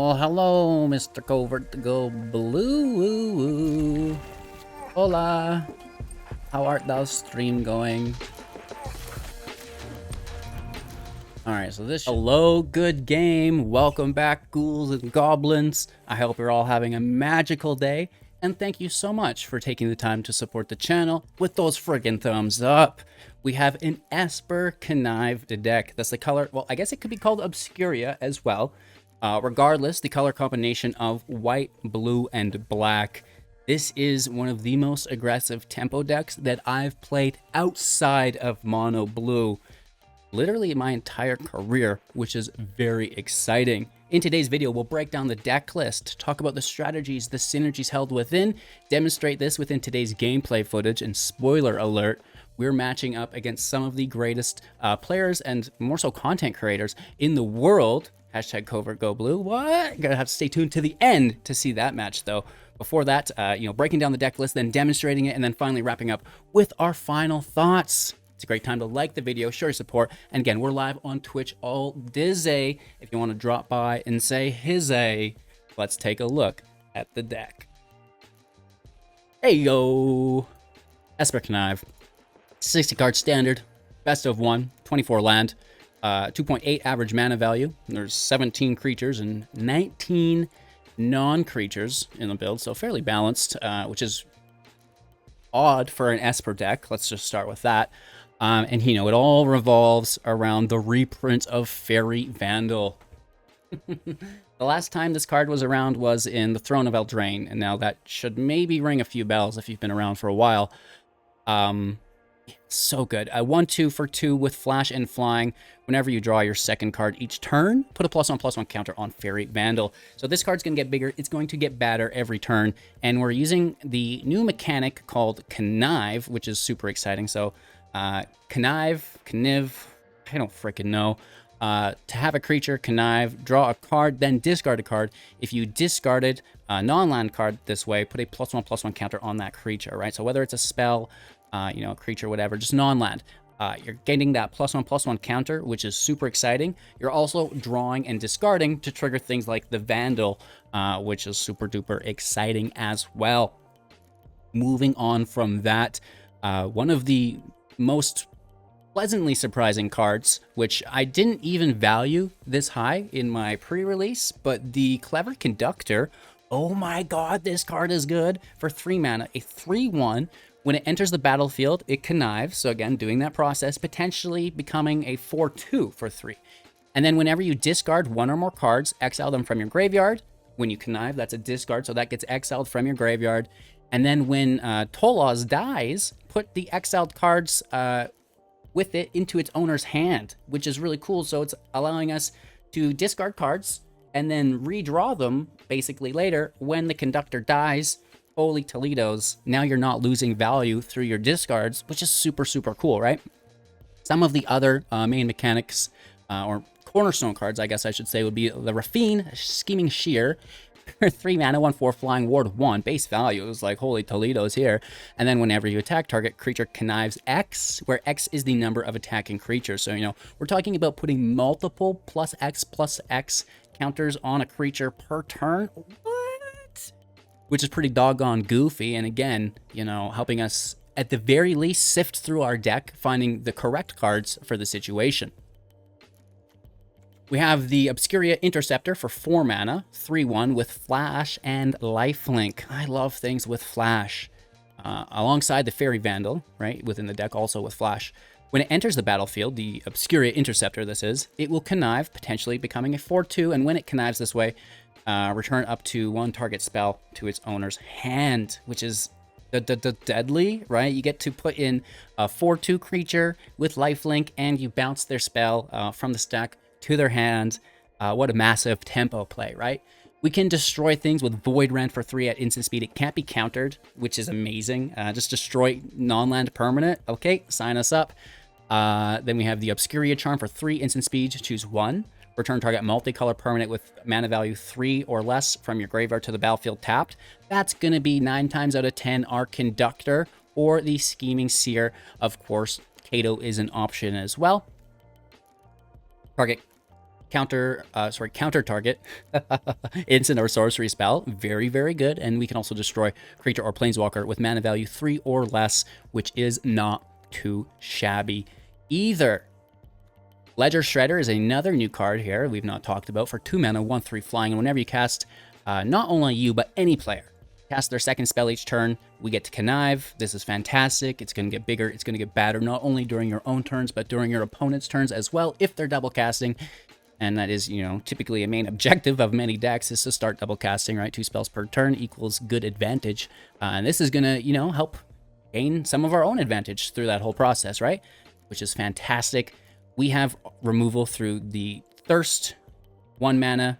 Well, hello, Mr. Covert to Go Blue. Hola. How art thou stream going? Alright, so this hello, good game. Welcome back, ghouls and goblins. I hope you're all having a magical day. And thank you so much for taking the time to support the channel with those friggin' thumbs up. We have an Obscura Connive deck. That's the color, well, I guess it could be called Obscura as well. Regardless, the color combination of white, blue, and black. This is one of the most aggressive tempo decks that I've played outside of mono blue. Literally my entire career, which is very exciting. In today's video, we'll break down the deck list, talk about the strategies, the synergies held within, demonstrate this within today's gameplay footage, and spoiler alert, we're matching up against some of the greatest players and more so content creators in the world. Hashtag Covert Go Blue. What? Gonna have to stay tuned to the end to see that match though. Before that, breaking down the deck list, then demonstrating it, and then finally wrapping up with our final thoughts. It's a great time to like the video, show your support, and again, we're live on Twitch all dizzy. If you want to drop by and say hizzy, let's take a look at the deck. Hey yo! Obscura Connive. 60 card standard, best of 1, 24 land, 2.8 average mana value. There's 17 creatures and 19 non-creatures in the build, so fairly balanced, which is odd for an Esper deck. Let's just start with that. And it all revolves around the reprint of Fairy Vandal. The last time this card was around was in the Throne of Eldraine, and now that should maybe ring a few bells if you've been around for a while. So good. 1/2 for 2 with flash and flying. Whenever you draw your second card each turn, put a +1/+1 counter on Fairy Vandal. So this card's going to get bigger. It's going to get badder every turn. And we're using the new mechanic called Connive, which is super exciting. So Connive, I don't freaking know. To have a creature, Connive, draw a card, then discard a card. If you discarded a non-land card this way, put a +1/+1 counter on that creature, right? So whether it's a spell, a creature, whatever, just non-land. You're getting that +1/+1 counter, which is super exciting. You're also drawing and discarding to trigger things like the Vandal, which is super duper exciting as well. Moving on from that, one of the most pleasantly surprising cards, which I didn't even value this high in my pre-release, but the Clever Conductor. Oh my god, this card is good. For 3 mana, a 3/1. When it enters the battlefield, it connives. So again, doing that process, potentially becoming a 4/2 for 3. And then whenever you discard one or more cards, exile them from your graveyard. When you connive, that's a discard, so that gets exiled from your graveyard. And then when Tolos dies, put the exiled cards with it into its owner's hand, which is really cool. So it's allowing us to discard cards and then redraw them basically later when the Conductor dies. Holy Toledos, now you're not losing value through your discards, which is super, super cool, right? Some of the other main mechanics, or cornerstone cards, I guess I should say, would be the Raffine, Scheming Shear, 3 mana, 1/4 flying, ward 1, base value. It was like, holy Toledos here. And then whenever you attack target creature, connives X, where X is the number of attacking creatures. So, we're talking about putting multiple +X counters on a creature per turn. Which is pretty doggone goofy, and again, helping us at the very least sift through our deck, finding the correct cards for the situation. We have the Obscura Interceptor for 4 mana, 3/1 with flash and lifelink. I love things with flash. Alongside the Fairy Vandal, right, within the deck also with flash. When it enters the battlefield, the Obscura Interceptor this is, it will connive, potentially becoming a 4/2, and when it connives this way, return up to 1 target spell to its owner's hand, which is deadly, right? You get to put in a 4/2 creature with lifelink, and you bounce their spell from the stack to their hand. What a massive tempo play, right? We can destroy things with Void Rend for 3 at instant speed. It can't be countered, which is amazing. Just destroy non-land permanent. Okay, sign us up. Then we have the Obscura Charm for 3 instant speed. Choose 1. Return target multicolor permanent with mana value 3 or less from your graveyard to the battlefield tapped. That's going to be 9 times out of 10 our Conductor or the Scheming Seer. Of course, Kato is an option as well. Target counter target instant or sorcery spell. Very, very good. And we can also destroy creature or planeswalker with mana value 3 or less, which is not too shabby either. Ledger Shredder is another new card here we've not talked about for 2 mana, 1/3 flying. And whenever you cast, not only you, but any player, cast their second spell each turn, we get to connive. This is fantastic. It's going to get bigger. It's going to get badder, not only during your own turns, but during your opponent's turns as well, if they're double casting. And that is, you know, typically a main objective of many decks is to start double casting, right? 2 spells per turn equals good advantage. And this is going to, you know, help gain some of our own advantage through that whole process, right? Which is fantastic. We have removal through the Thirst, 1 mana,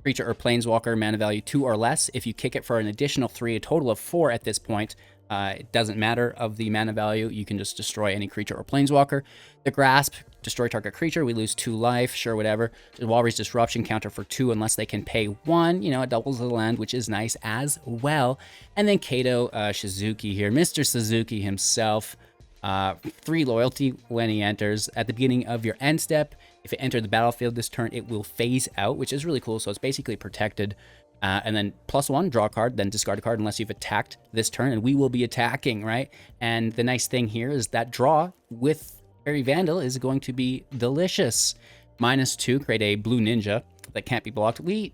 creature or planeswalker, mana value 2 or less. If you kick it for an additional 3, a total of 4 at this point, it doesn't matter of the mana value. You can just destroy any creature or planeswalker. The Grasp, destroy target creature. We lose 2 life, sure, whatever. The Walrus Disruption, counter for 2 unless they can pay 1. You know, it doubles the land, which is nice as well. And then Kato Shizuki here, Mr. Suzuki himself. 3 loyalty when he enters at the beginning of your end step. If it entered the battlefield this turn, it will phase out, which is really cool. So it's basically protected. And then +1, draw a card, then discard a card unless you've attacked this turn, and we will be attacking, right? And the nice thing here is that draw with Fairy Vandal is going to be delicious. -2, create a blue ninja that can't be blocked. We,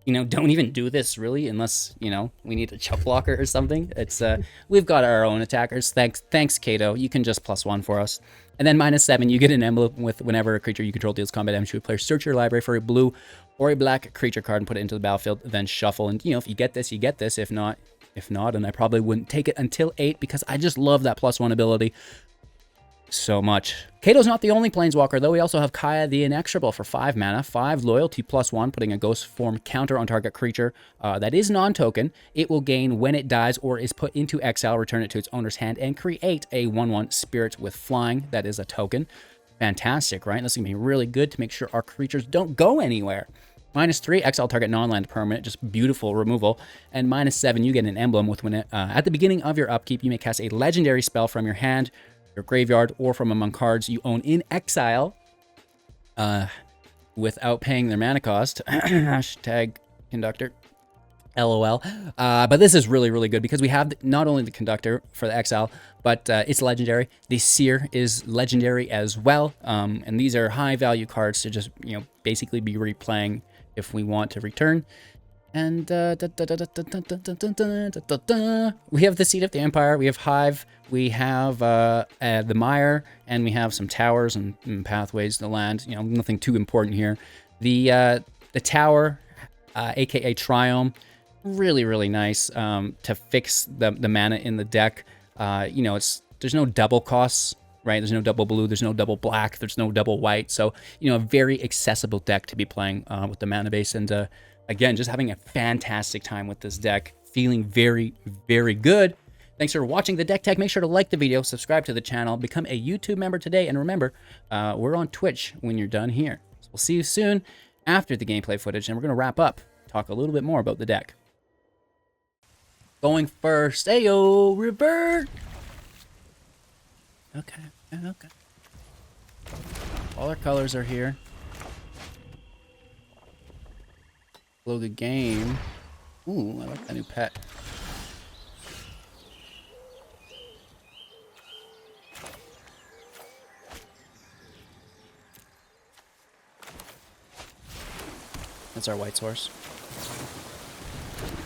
you know, don't even do this really unless, you know, we need a chuck blocker or something. It's we've got our own attackers. Thanks, Kato. You can just +1 for us. And then -7, you get an emblem with whenever a creature you control deals combat damage to a player, search your library for a blue or a black creature card and put it into the battlefield, then shuffle. And, you know, if you get this, you get this. If not, and I probably wouldn't take it until 8 because I just love that +1 ability so much. Kato's not the only planeswalker, though. We also have Kaya the Inexorable for 5 mana, 5 loyalty +1, putting a ghost form counter on target creature that is non-token. It will gain when it dies or is put into exile, return it to its owner's hand, and create a 1/1 spirit with flying that is a token. Fantastic, right? This is going to be really good to make sure our creatures don't go anywhere. -3, exile target non-land permanent, just beautiful removal. And -7, you get an emblem with when it, at the beginning of your upkeep, you may cast a legendary spell from your hand, your graveyard, or from among cards you own in exile without paying their mana cost. Hashtag Conductor. LOL. But this is really, really good because we have not only the Conductor for the exile, but it's legendary. The Seer is legendary as well. And these are high value cards to just, you know, basically be replaying if we want to return. And we have the Seat of the Empire, we have Hive, we have the Mire, and we have some towers and pathways to land. You know, nothing too important here. The Tower, aka Triome, really, really nice to fix the mana in the deck. You know, there's no double costs, right? There's no double blue, there's no double black, there's no double white. So, you know, a very accessible deck to be playing with the mana base. And again, just having a fantastic time with this deck. Feeling very, very good. Thanks for watching the Deck Tech. Make sure to like the video, subscribe to the channel, become a YouTube member today, and remember, we're on Twitch when you're done here. So we'll see you soon after the gameplay footage, and we're going to wrap up, talk a little bit more about the deck. Going first, Ayo, revert! Okay, okay. All our colors are here. Blow the game. Ooh, I like that new pet. That's our white source.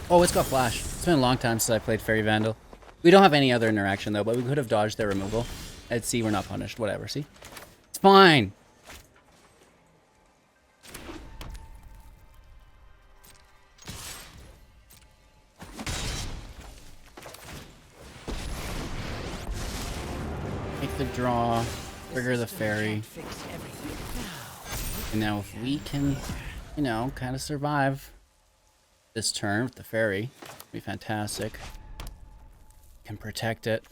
Oh, it's got flash. It's been a long time since I played Fairy Vandal. We don't have any other interaction though, but we could have dodged their removal. Let's see, we're not punished. Whatever, see? It's fine. Take the draw, trigger the fairy. And now if we can, you know, kind of survive this turn with the fairy, it'd be fantastic. Can protect it.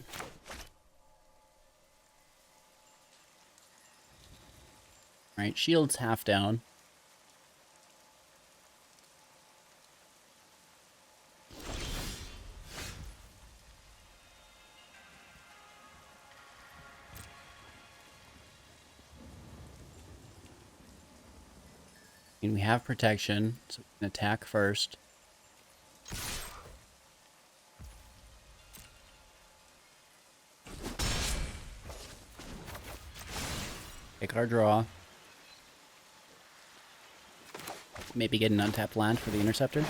Right, shield's half down. And we have protection, so we can attack first. Take our draw. Maybe get an untapped land for the interceptor.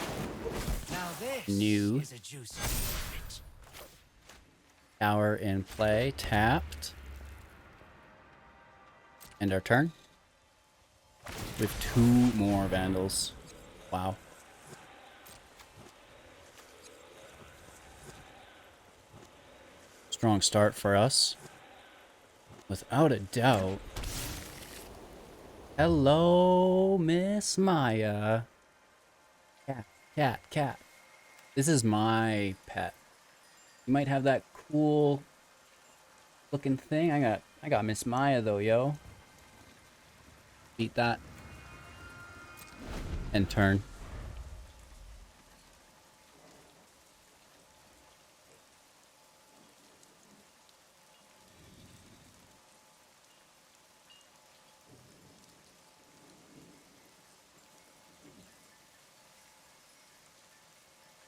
Now this New is a juicy bit. tower in play, tapped. End our turn. We have 2 more Vandals. Wow. Strong start for us. Without a doubt. Hello, Miss Maya. Cat. This is my pet. You might have that cool looking thing. I got Miss Maya though, yo. Beat that. And turn.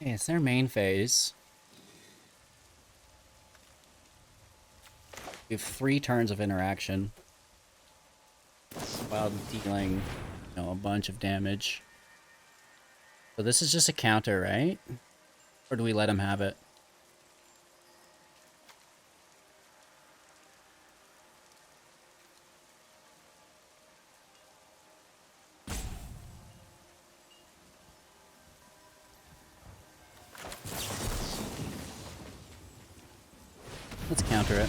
Okay, it's their main phase. We have 3 turns of interaction. While dealing, you know, a bunch of damage. So this is just a counter, right? Or do we let him have it? Let's counter it.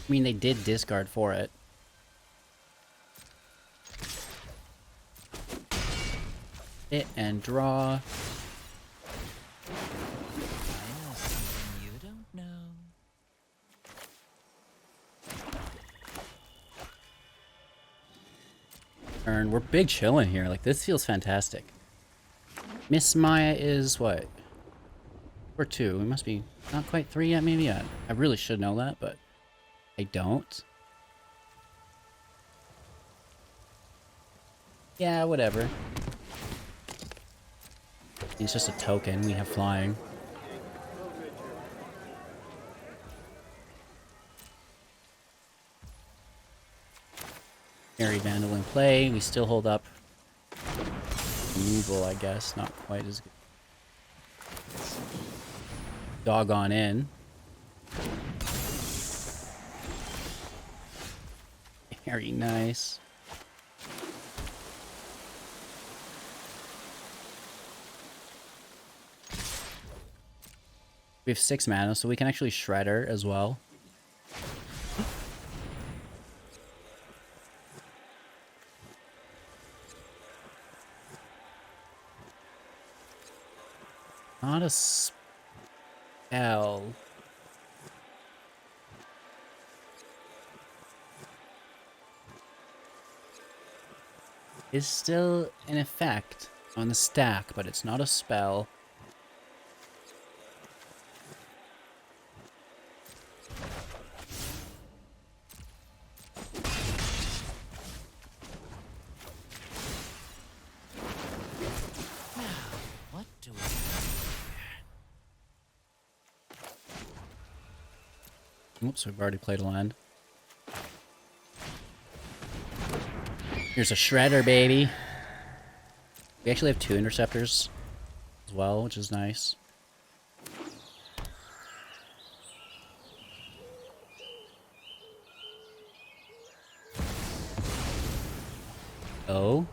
I mean, they did discard for it. Hit and draw. I know something you don't know. Turn. We're big chilling here. Like, this feels fantastic. Miss Maya is what? We're 2. We must be not quite 3 yet, maybe yet. I really should know that, but I don't. Yeah, whatever. It's just a token. We have flying. Fairy Vandal in play. We still hold up. Removal, I guess. Not quite as good. Doggone in. Very nice. We have 6 mana, so we can actually Shredder as well. Not a spell. Is still an effect on the stack, but it's not a spell. What do we have here? Oops, we've already played a land. Here's a Shredder, baby. We actually have 2 interceptors as well, which is nice. Oh.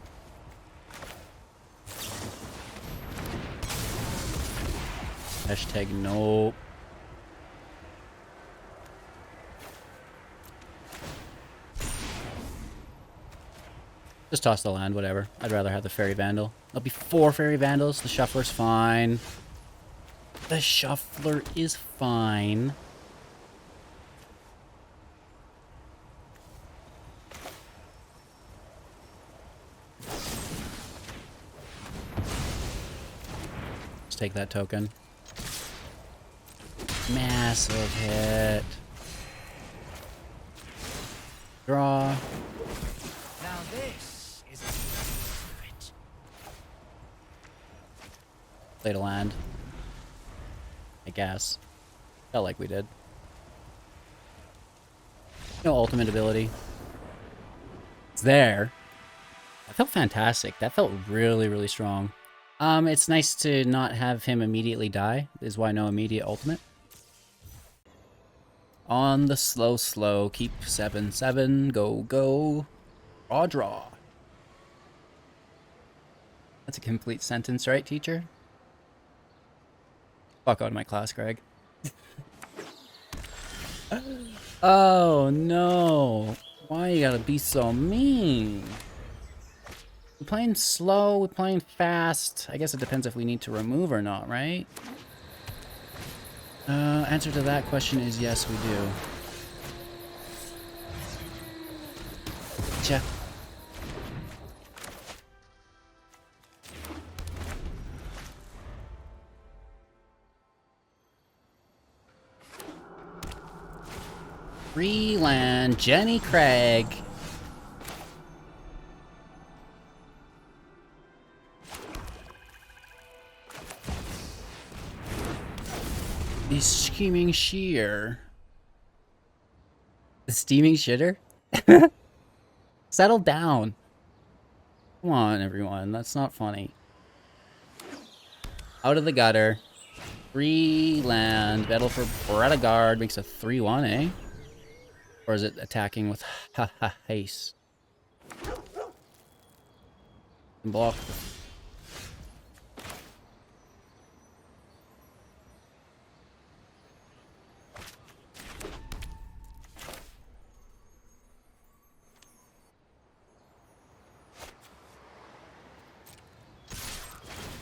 Hashtag nope. Just toss the land, whatever. I'd rather have the Fairy Vandal. There'll be 4 Fairy Vandals. The Shuffler's fine. The Shuffler is fine. Let's take that token. Massive hit. Draw. Now this is Played a land. I guess. Felt like we did. No ultimate ability. It's there. That felt fantastic. That felt really, really strong. It's nice to not have him immediately die. Is why no immediate ultimate. On the slow. Keep 7/7. Go. Draw. That's a complete sentence, right, teacher? Fuck out of my class, Greg. Oh, no. Why you gotta be so mean? We're playing slow, we're playing fast. I guess it depends if we need to remove or not, right? Answer to that question is yes, we do. Gotcha. Free land, Jenny Craig. The scheming shear. The steaming shitter? Settle down. Come on, everyone. That's not funny. Out of the gutter. Free land. Battle for Bredagard makes a 3/1, eh? Or is it attacking with haste? Block.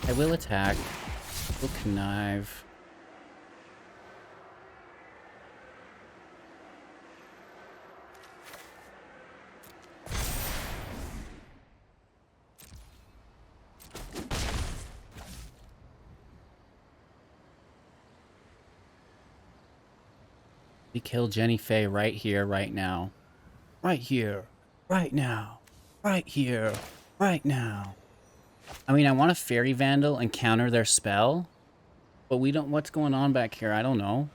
I will attack. Will connive. We kill Jenny Faye right here, right now. Right here. Right now. Right here. Right now. I mean, I want a Fairy Vandal and counter their spell. But we don't... What's going on back here? I don't know.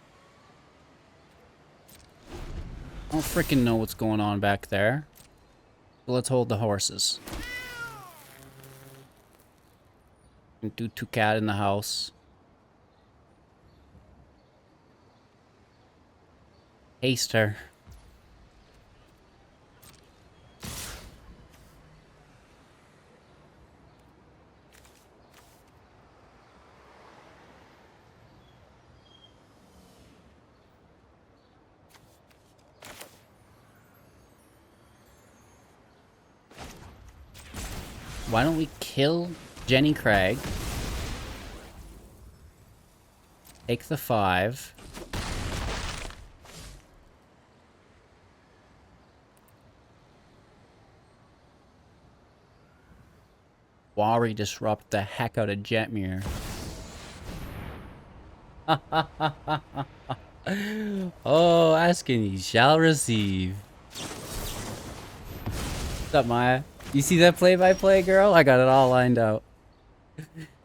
I don't freaking know what's going on back there. So let's hold the horses. And do 2 cat in the house. Haste her. Why don't we kill Jenny Craig? Take the 5. Wari disrupt the heck out of Jetmir. Oh, asking ye shall receive. What's up, Maya? You see that play-by-play, girl? I got it all lined out.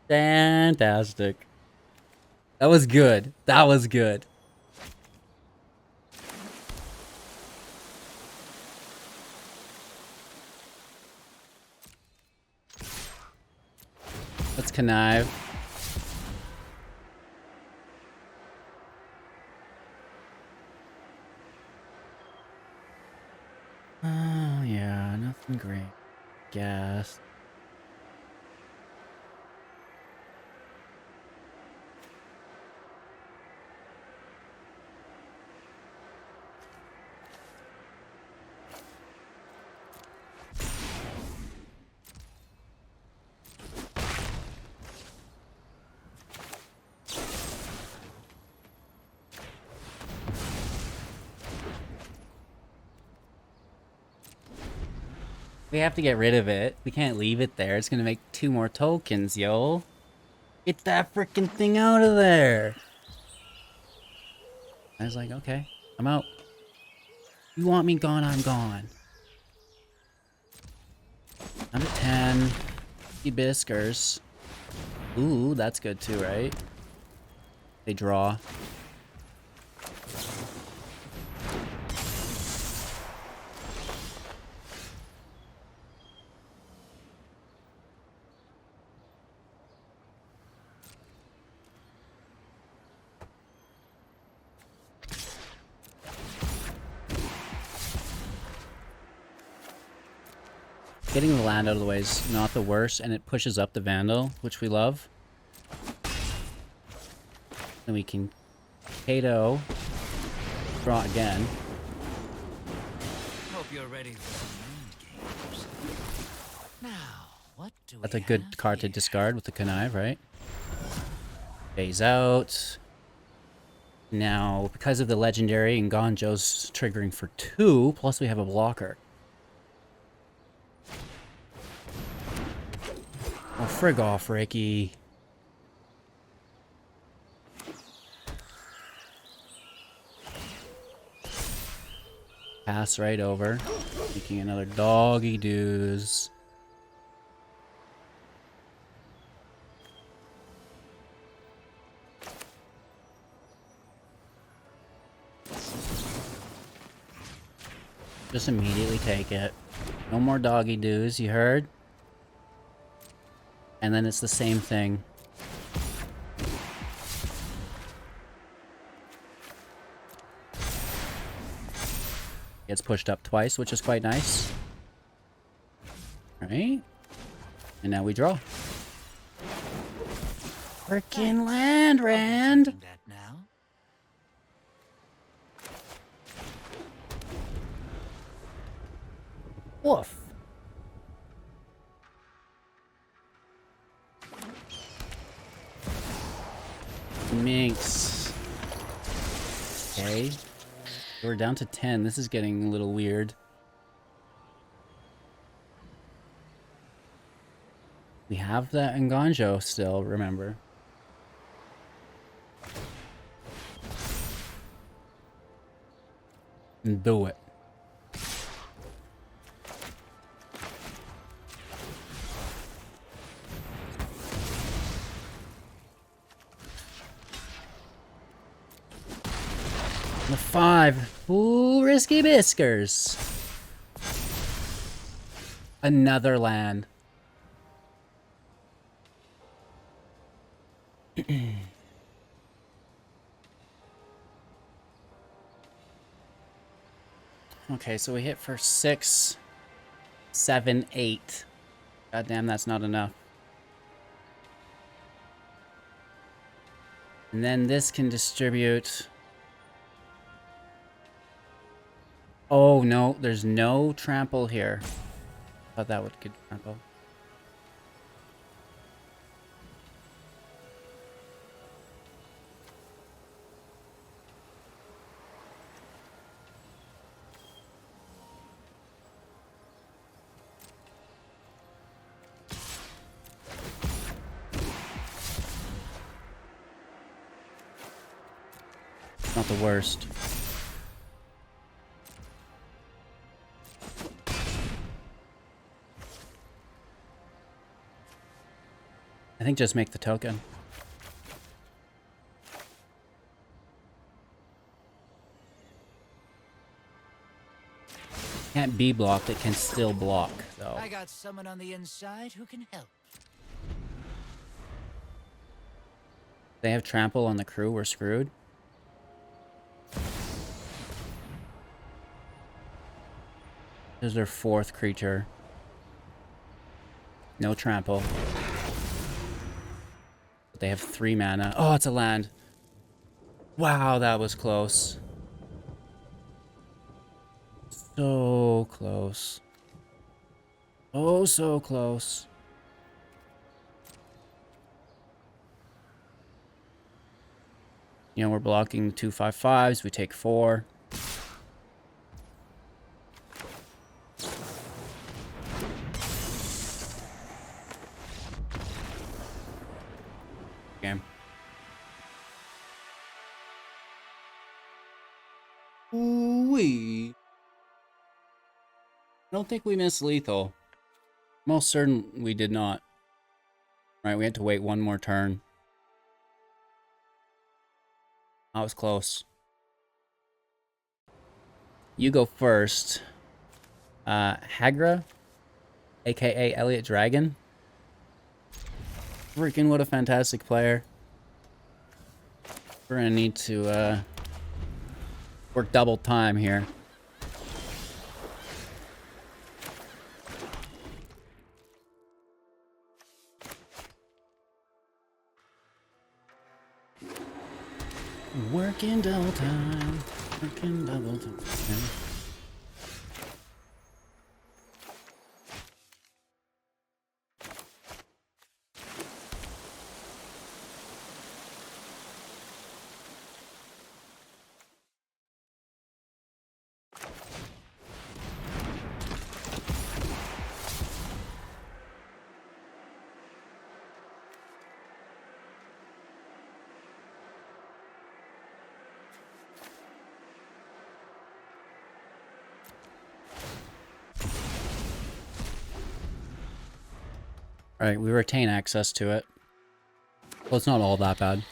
Fantastic. That was good. That was good. Let's connive. Oh, yeah, nothing great. Guess. We have to get rid of it. We can't leave it there. It's gonna make 2 more tokens, yo. Get that freaking thing out of there. I was like, okay, I'm out. You want me gone, I'm gone. I'm at 10. Biskers. Ooh, that's good too, right? They draw. Getting the land out of the way is not the worst, and it pushes up the Vandal, which we love. And we can Kato, draw again. Hope you're ready for some mind games. Now, what do That's we a good have card to here? discard with the Connive, right? Phase out. Now, because of the legendary and Gonjo's triggering for 2, plus we have a blocker. Oh, frig off, Ricky. Pass right over. Making another doggy doos. Just immediately take it. No more doggy doos, you heard? And then it's the same thing. Gets pushed up twice, which is quite nice. Alright. And now we draw. Frickin' land, Rand! Taking that now. Woof. Minx. Okay. We're down to 10. This is getting a little weird. We have the Nganjo still, remember. And do it. The 5. Ooh, risky biskers. Another land. Okay, so we hit for 6, 7, 8. God damn, that's not enough. And then this can distribute. Oh no, there's no trample here. Thought that would get trample. Not the worst. I think just make the token. Can't be blocked, it can still block, though. I got someone on the inside who can help. They have trample on the crew, we're screwed. This is their 4th creature. No trample. But they have 3 mana. Oh, it's a land. Wow, that was close. So close. Oh, so close. You know, we're blocking 2/5/5s. We take 4. Game. Ooh-wee. I don't think we missed lethal. Most certain we did not. Right, we had to wait one more turn. That was close. You go first. Hagra, aka Elliot Dragon. Freaking what a fantastic player. We're gonna need to work double time here. Working double time. Working double time. Alright, we retain access to it. Well, it's not all that bad.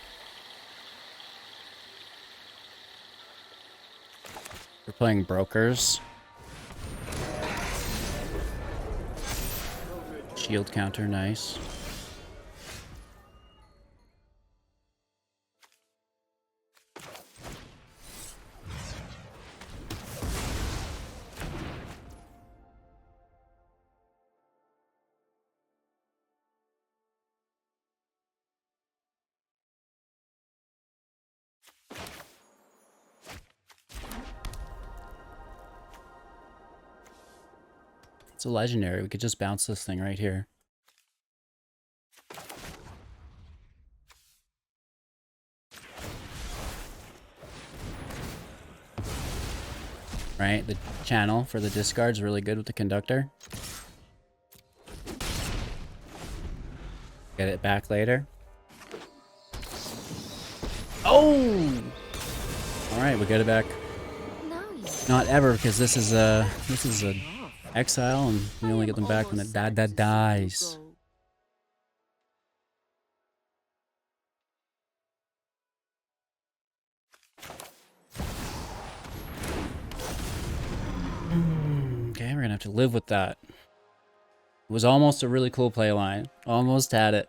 We're playing brokers. Shield counter, nice. It's a legendary. We could just bounce this thing right here. Right, the channel for the discard's really good with the Conductor. Get it back later. Oh! Alright, we get it back. Not ever, because this is a exile, and we only get them back when that dies. Okay, we're gonna have to live with that. It was almost a really cool play line. Almost had it.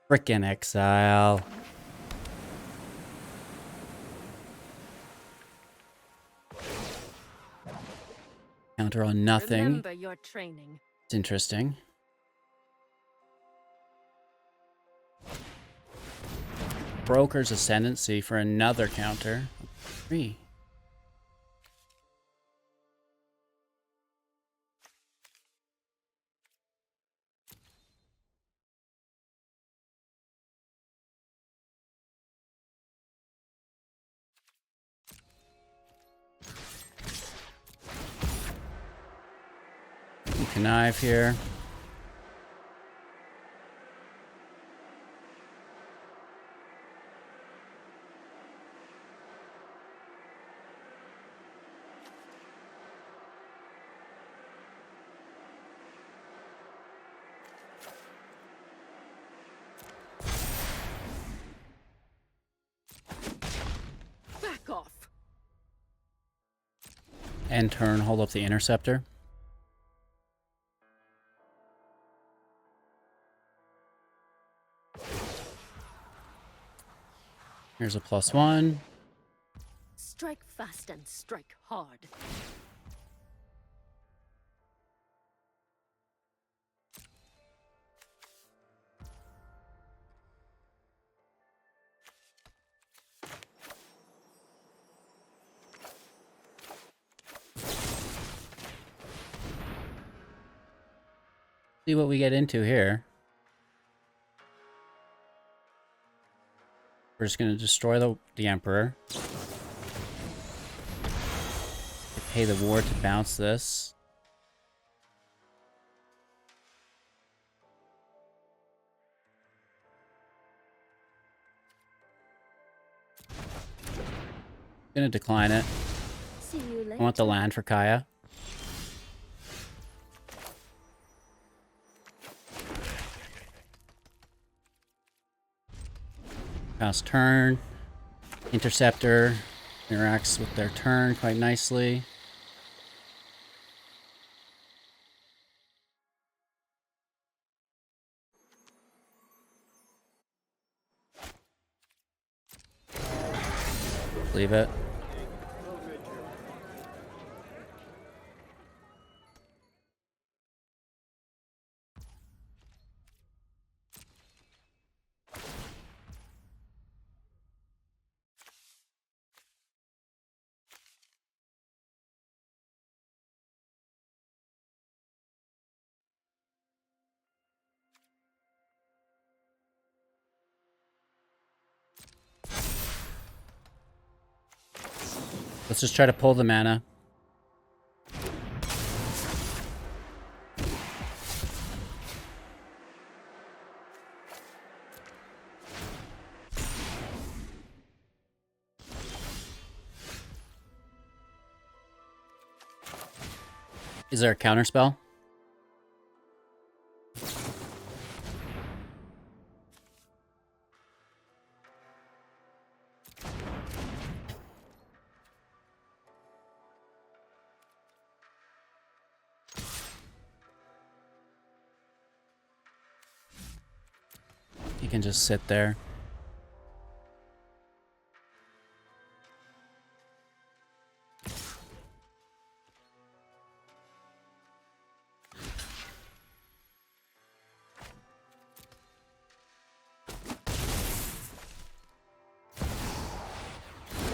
Frickin' exile. Counter on nothing. Remember your training. It's interesting. Broker's Ascendancy for another counter. 3. Connive here. Back off. End turn, hold up the Interceptor. Here's a +1. Strike fast and strike hard. See what we get into here. We're just gonna destroy the Emperor. Pay the war to bounce this. Gonna decline it. See you later. I want the land for Kaya. Pass turn. Interceptor interacts with their turn quite nicely. Leave it. Let's just try to pull the mana. Is there a counter spell? You can just sit there.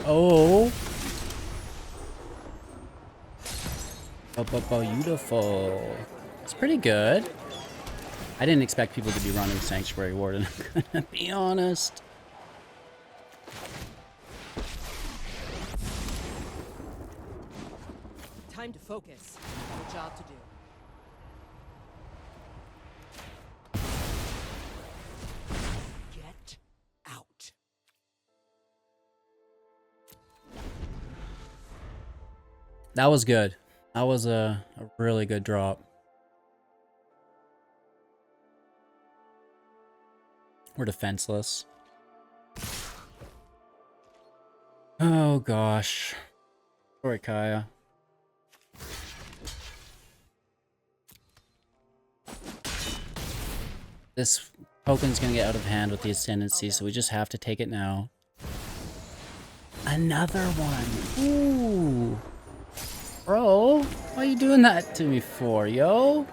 Oh. Beautiful. It's pretty good. I didn't expect people to be running Sanctuary Warden, I'm gonna be honest. Time to focus. Got a job to do. Get out. That was good. That was a really good drop. We're defenseless. Oh gosh. Sorry, Kaya. This token's gonna get out of hand with the Ascendancy, so we just have to take it now. Another one. Ooh. Bro, why are you doing that to me for, yo?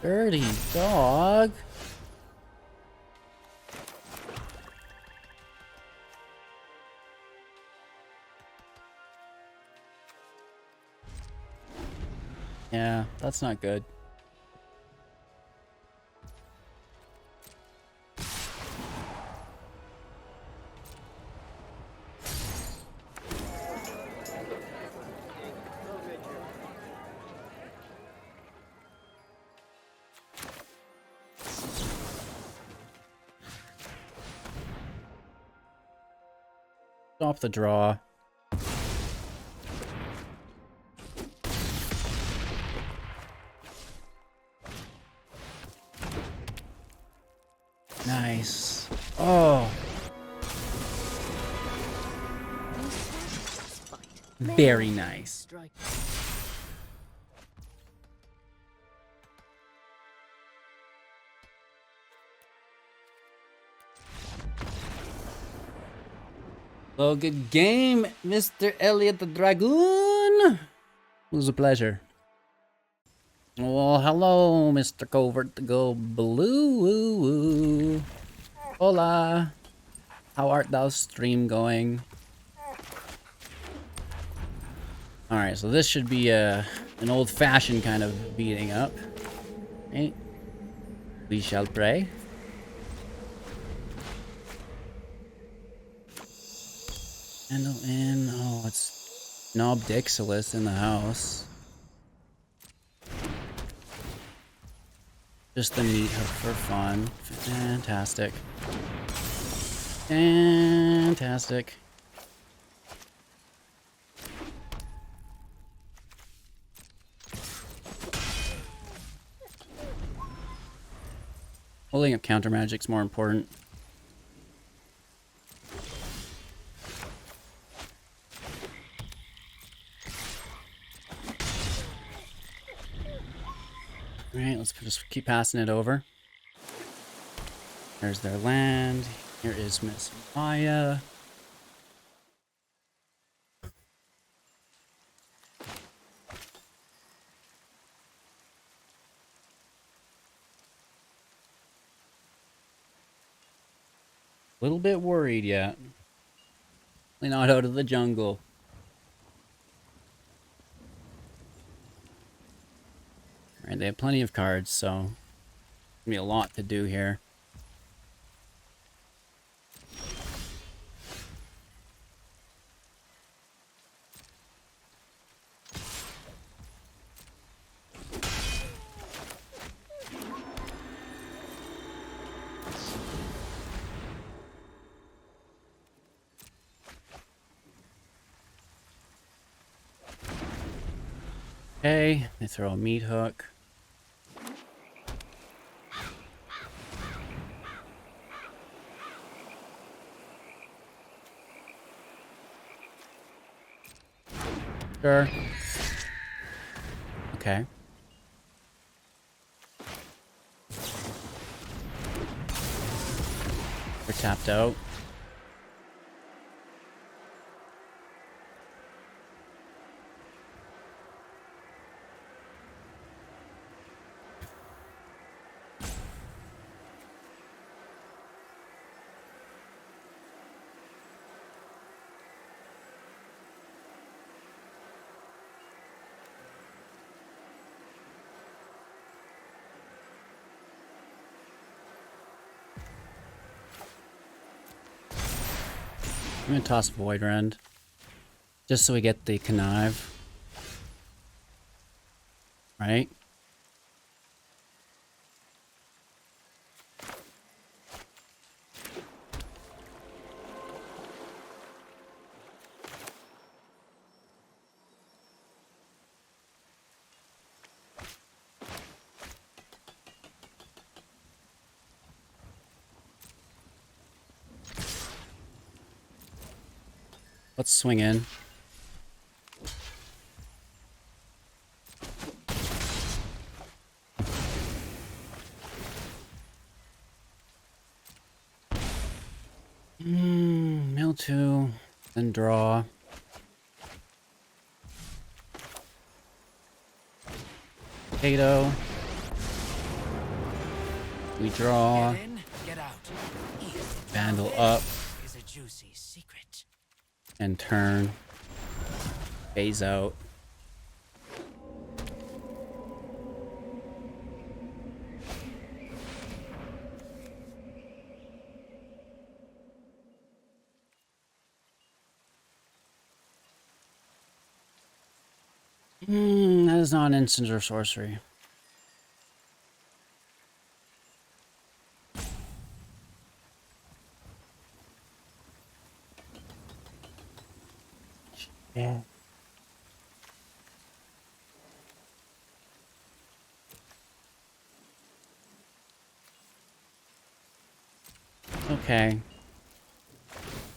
Dirty dog. Yeah, that's not good. Stop the draw. Nice. Oh. Very nice. Strike. Well, good game, Mr. Elliot the Dragoon. It was a pleasure. Well, hello, Mr. Covert the Go Blue. Hola. How art thou, stream going? Alright, so this should be an old-fashioned kind of beating up. Right? We shall pray. Vandal in. Oh, it's Knob Dixilus in the house. Just the meat for fun. Fantastic. Fantastic. Holding up counter magic's more important. Alright, let's just keep passing it over. There's their land. Here is Miss Maya. A little bit worried yet. They're not out of the jungle. Alright, they have plenty of cards, so gonna be a lot to do here. Okay, they throw a meat hook. Sure. Okay. They're tapped out. I'm gonna toss Void Rend. Just so we get the Connive. Right? Let's swing in. Mill 2, then draw. Potato. We draw. Get in, get out. Vandal up. Is a juicy secret. And turn. Phase out. That is not an instant or sorcery. Yeah. Okay.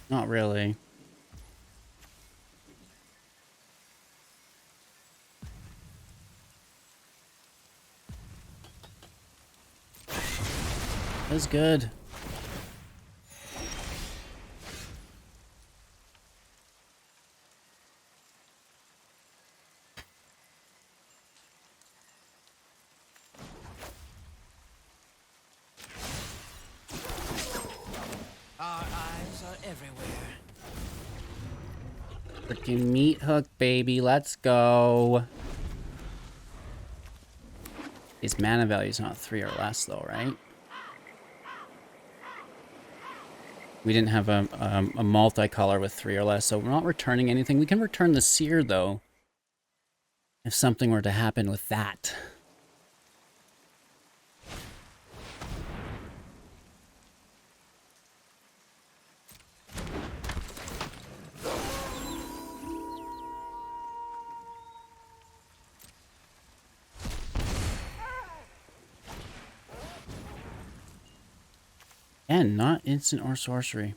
Not really. That's good. Our eyes are everywhere. Freaking meat hook, baby. Let's go. His mana value is not 3 or less, though, right? We didn't have a multicolor with 3 or less, so we're not returning anything. We can return the Seer, though, if something were to happen with that. And not instant or sorcery.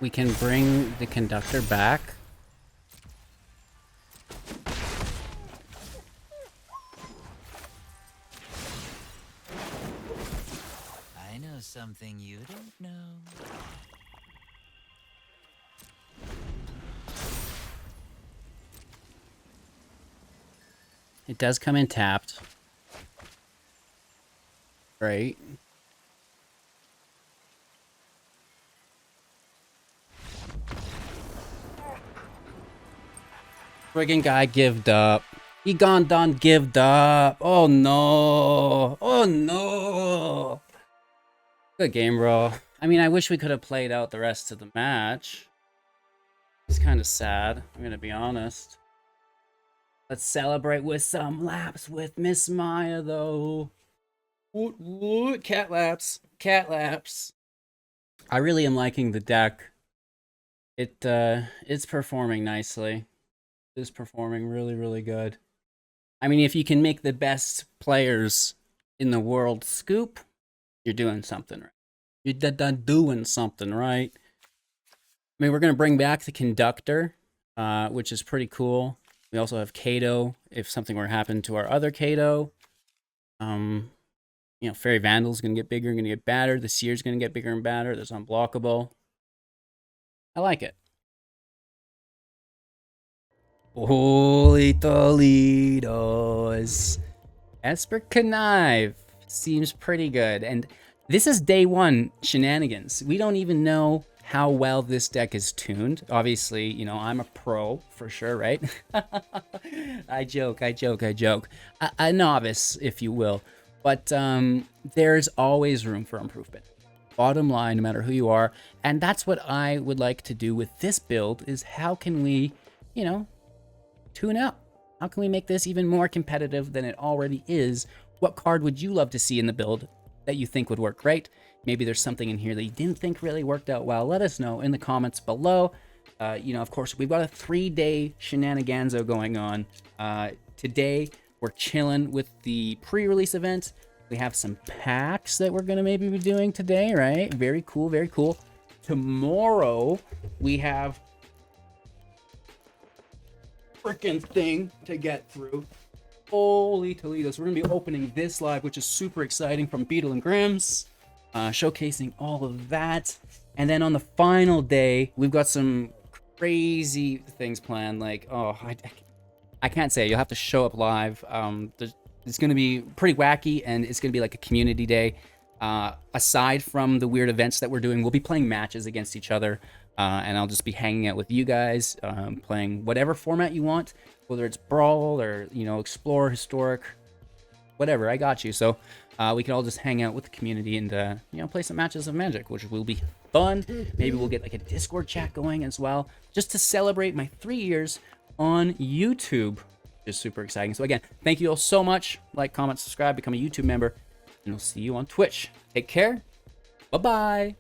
we can bring the Conductor back. I know something you don't know. It does come in tapped. Right. Friggin' guy gived up. He gone done gived up. Oh no. Oh no. Good game, bro. I mean, I wish we could have played out the rest of the match. It's kind of sad, I'm gonna be honest. Let's celebrate with some laps with Miss Maya, though. Woot woot. Cat laps. Cat laps. I really am liking the deck. It's performing nicely. It's performing really, really good. I mean, if you can make the best players in the world scoop, you're doing something right. You're doing something right. I mean, we're going to bring back the Conductor, which is pretty cool. We also have Kato, if something were to happen to our other Kato. You know, Fairy Vandal's going to get bigger and going to get badder. The Seer's going to get bigger and badder. There's Unblockable. I like it. Holy Toledos. Obscura Connive seems pretty good. And this is day one shenanigans. We don't even know how well this deck is tuned. Obviously, you know, I'm a pro for sure, right? I joke. A novice, if you will. But there's always room for improvement. Bottom line, no matter who you are. And that's what I would like to do with this build, is how can we, you know, tune up? How can we make this even more competitive than it already is? What card would you love to see in the build that you think would work great? Maybe there's something in here that you didn't think really worked out well. Let us know in the comments below. You know, of course, we've got a 3-day shenaniganzo going on. Today, we're chilling with the pre-release event. We have some packs that we're going to maybe be doing today, right? Very cool, very cool. Tomorrow, we have freaking thing to get through. Holy Toledo. So we're going to be opening this live, which is super exciting, from Beetle and Grimm's, showcasing all of that. And then on the final day, we've got some crazy things planned. Like, oh, I can't say. You'll have to show up live. It's going to be pretty wacky, and it's going to be like a community day. Aside from the weird events that we're doing, we'll be playing matches against each other. And I'll just be hanging out with you guys, playing whatever format you want, whether it's Brawl or, you know, Explore, Historic, whatever, I got you. So we can all just hang out with the community and, you know, play some matches of Magic, which will be fun. Maybe we'll get like a Discord chat going as well, just to celebrate my 3 years on YouTube, which is super exciting. So again, thank you all so much. Like, comment, subscribe, become a YouTube member, and we'll see you on Twitch. Take care. Bye-bye.